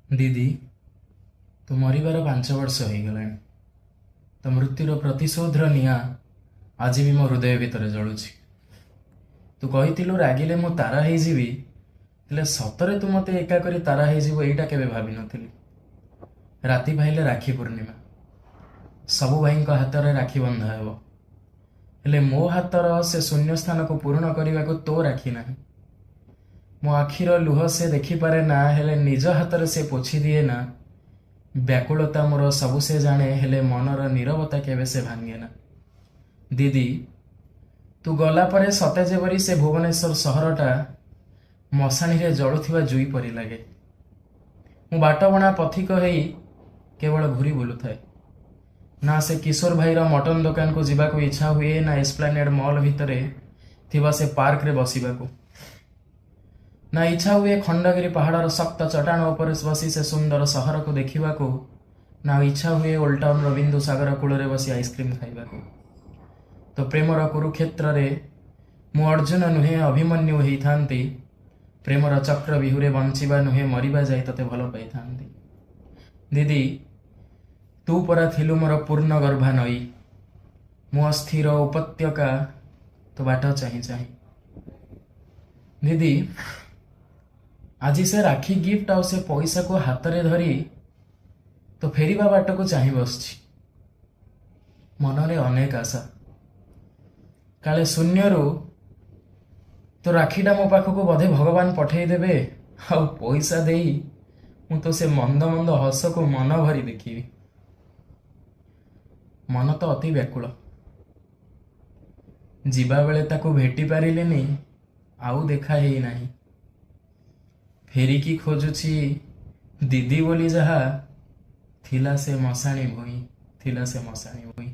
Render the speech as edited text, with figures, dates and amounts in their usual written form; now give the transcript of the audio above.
दीदी तू मरबार 5 वर्ष हो गला तो मृत्युर प्रतिशोधर निआं आज भी मो हृदय भितर जलुची। तू कही रागिले मु तारा होइजिबी हेले सतरे तू मते एका करी तारा होइजिबो एइटा केबे भाबी नथिली। राति पाइले राखी पूर्णिमा सबु भाई हाथ में राखी बंधा हेबो हेले मो हाथर से शून्य स्थान को पूर्ण करने को तो राखी ना। मो आखिर लुह से देखिपारे ना हेले निज हाथ से पोछि दिए ना। व्याकुलता मोर सबु से जाने हेले मनर नीरवता केबे से भांगे ना। दीदी तू गला परे सते जेपरी से भुवनेश्वर सहरटा मशाणी रे जलुथिबा जुई परी लागे। मु बाटबणा पथिक हेई केवल घूरी बुलु थाए ना। से किशोर भाईर मटन दुकान को जीवाको इच्छा हुए ना एस्प्लानेड मॉल भितरे थिबा से पार्क रे बसिबाको ना इच्छा हुए खंडगिरी पहाड़र शक्त चट्टाण उपर बसी से सुंदर सहर को देखिबाको ना इच्छा हुए ओल्ड टाउन रो बिंदु सागर कूल रे बसी आइसक्रीम खाइबाको। तो प्रेमर कुरुक्षेत्र रे मु अर्जुन नुहे अभिमन्यु होई थांती। प्रेमर चक्र बिहुरे बंचिबा नुहे मरिबा जाई तते भल पाई थांती। दीदी तू परा थिलु मोर पूर्ण गर्भा नई मु अस्थिर उपत्यका तो बाट चाही चाही। दीदी आज से राखी गिफ्ट आ से पैसा को हाथ रे धरी तो फेरिबा बाट को चाही बसछि। मनरे अनेक आशा काले शून्यरू तो राखीटा मो पाखक बधे भगवान पठे देबे आ पैसा देई मु तो से मंद मंद हस को मन भरी देखिबी। मन तो अति व्याकुल जीवा बेले ताको भेटी पारिलेनी आउ देखा ही नहीं। फेरिकी खोजुची दीदी बोली जहा थिला से मशाणी भुई थिला से मशाणी भुई।